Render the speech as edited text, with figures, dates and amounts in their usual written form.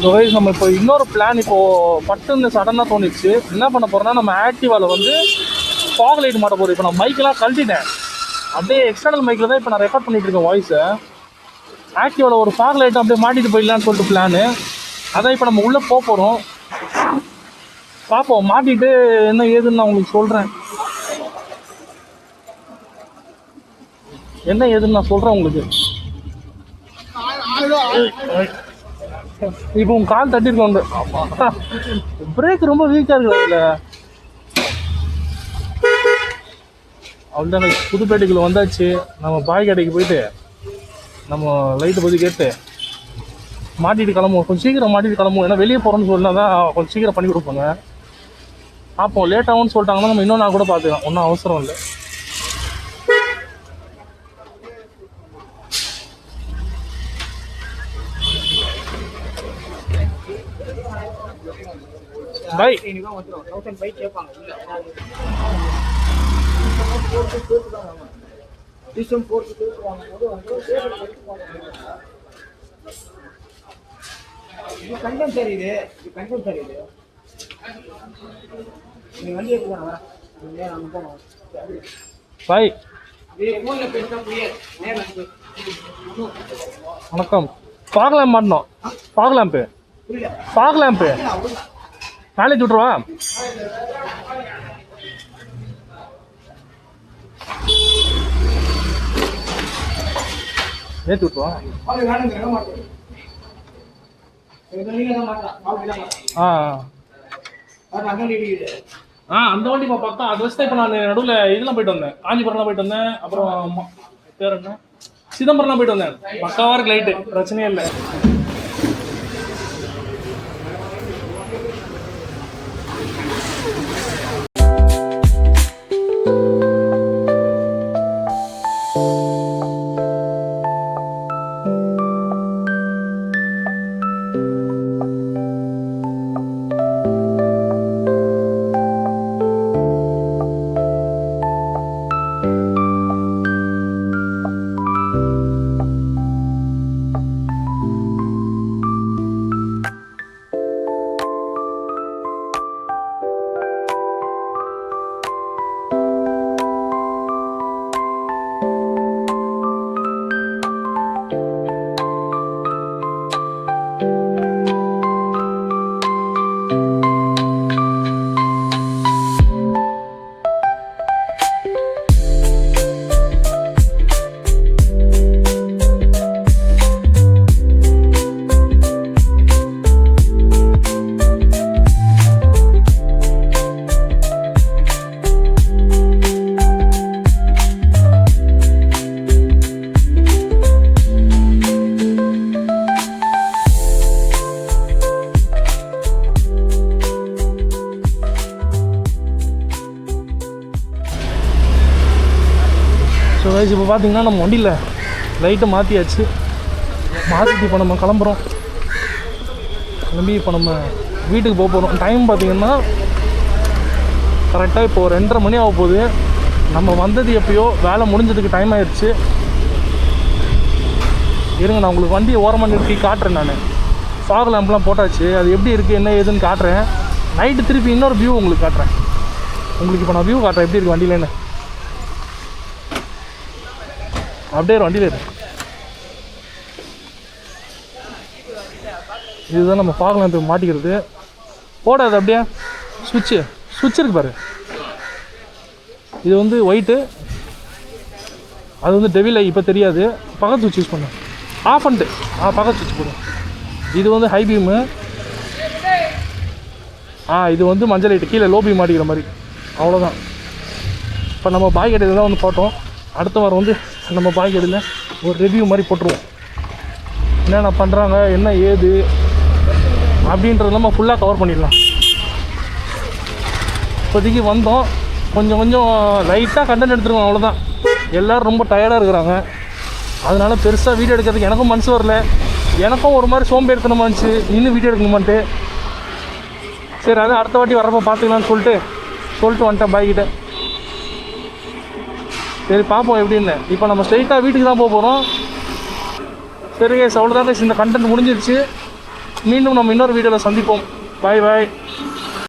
So guys நம்ம இப்போ இன்னொரு பிளான் பட்டுன்னு சடனாக தோணிச்சு. என்ன பண்ண போகிறோம்னா நம்ம ஆக்டிவாவில் வந்து ஃபாக் லைட் மாட்ட போகிறோம். இப்போ நான் மைக்கெல்லாம் கழட்டிட்டேன். அப்படியே எக்ஸ்டர்னல் மைக்கில் தான் இப்போ நான் ரெக்கார்ட் பண்ணிகிட்டு இருக்கேன் வாய்ஸை. ஆக்டிவாவில் ஒரு ஃபாக் லைட்டை அப்படியே மாட்டிட்டு போயிடலான்னு சொல்லிட்டு பிளானு. அதான் இப்போ நம்ம உள்ளே போகிறோம். பார்ப்போம், மாட்டிட்டு என்ன ஏதுன்னு நான் உங்களுக்கு சொல்கிறேன். என்ன ஏதுன்னு நான் சொல்கிறேன் உங்களுக்கு. இப்போ உங்க கால் தட்டிருக்கோங்க. பிரேக் ரொம்ப வீக்காக இருக்குது அதில். அவ்வளோதாங்க, புதுப்பேட்டைக்குள்ளே வந்தாச்சு. நம்ம பாய் கடைக்கு போயிட்டு நம்ம லைட்டை பற்றி கேட்டு மாட்டிட்டு கிளம்புவோம். கொஞ்சம் சீக்கிரம் மாட்டிட்டு கிளம்புவோம். ஏன்னா வெளியே போகிறோன்னு சொன்னால் தான் கொஞ்சம் சீக்கிரம் பண்ணி கொடுப்பாங்க. பார்ப்போம், லேட் ஆகும்னு சொல்லிட்டாங்கன்னா நம்ம இன்னும் நான் கூட பார்த்துக்கலாம், ஒன்றும் அவசரம் இல்லை. பை பாய் வணக்கம். ஃபாக் லேம்ப் மாட்டணும். ஃபாக் லேம்ப்பு நாளைக்கு விட்ருவா. ஏற்றி விட்ருவா. அந்த வண்டி பார்த்தா அது வச்சு தான் இப்போ நான் நடுவில் இதெல்லாம் போயிட்டு வந்தேன். காஞ்சிபுரம்லாம் போயிட்டு வந்தேன். அப்புறம் பேர் என்ன, சிதம்பரம்லாம் போயிட்டு வந்தேன். பக்காவாக இருக்கு லைட்டு, பிரச்சனையே இல்லை. ஸோ கைஸ் இப்போ பார்த்தீங்கன்னா நம்ம வண்டியில் லைட்டை மாற்றியாச்சு. மாற்றிட்டு இப்போ நம்ம கிளம்புறோம். கிளம்பி இப்போ நம்ம வீட்டுக்கு போக போகிறோம். டைம் பார்த்தீங்கன்னா கரெக்டாக இப்போது 2:30 மணி ஆக போகுது. நம்ம வந்தது எப்போயோ, வேலை முடிஞ்சதுக்கு டைம் ஆயிடுச்சு. இருங்க, நான் உங்களுக்கு வண்டியை ஓரமாக நிறுத்தி காட்டுறேன். நான் ஃபாக் லேம்ப்லாம் போட்டாச்சு. அது எப்படி இருக்குது என்ன ஏதுன்னு காட்டுறேன். நைட்டு திருப்பி இன்னொரு வியூ உங்களுக்கு காட்டுறேன். உங்களுக்கு இப்போ நான் வியூ காட்டுறேன் எப்படி இருக்குது வண்டியிலேன்னு. அப்படியே வண்டியில் இருக்கு. இதுதான் நம்ம ஃபாக் லேம்ப் மாட்டிக்கிறது. போடாது அப்படியே சுவிட்ச் இருக்கு பாரு. இது வந்து ஒயிட்டு, அது வந்து டெவில் ஐ. இப்போ தெரியாது, பக்கத்து சுவிட்ச் யூஸ் பண்ண. ஆஃப் பண்ணிட்டு பக்கத்து சுவிட்ச் போடும். இது வந்து ஹை பீமு. இது வந்து மஞ்சள் லைட்டு, கீழே லோ பீம் மாட்டிக்கிற மாதிரி. அவ்வளோதான். இப்போ நம்ம பாய் கடையில் தான் வந்து போட்டோம். அடுத்த வாரம் வந்து நம்ம பாய் கடையில் ஒரு ரிவ்யூ மாதிரி போட்டுருவோம். என்னென்ன பண்ணுறாங்க, என்ன ஏது அப்படின்றது நம்ம ஃபுல்லாக கவர் பண்ணிடலாம். இப்போதைக்கு வந்தோம், கொஞ்சம் லைட்டாக கண்டென்ட் எடுத்துருவோம், அவ்வளோதான். எல்லோரும் ரொம்ப டயர்டாக இருக்கிறாங்க. அதனால் பெருசாக வீடியோ எடுக்கிறதுக்கு எனக்கும் மனசு வரல. எனக்கும் ஒரு மாதிரி சோம்பேறித்தனமாக இருந்துச்சு, இன்னும் வீடியோ எடுக்கணுமான்ட்டு. சரி, அதை அடுத்த வாட்டி வர்றப்போ பார்த்துக்கலான்னு சொல்லிட்டு வந்துட்டேன் பாய்கிட்ட. சரி பார்ப்போம் எப்படின்னு. இப்போ நம்ம ஸ்ட்ரெயிட்டாக வீட்டுக்கு தான் போக போகிறோம். சரி கைஸ், அவ்வளோதான் கைஸ், இந்த கண்டென்ட் முடிஞ்சிருச்சு. மீண்டும் நம்ம இன்னொரு வீடியோவில் சந்திப்போம். பாய் பாய்.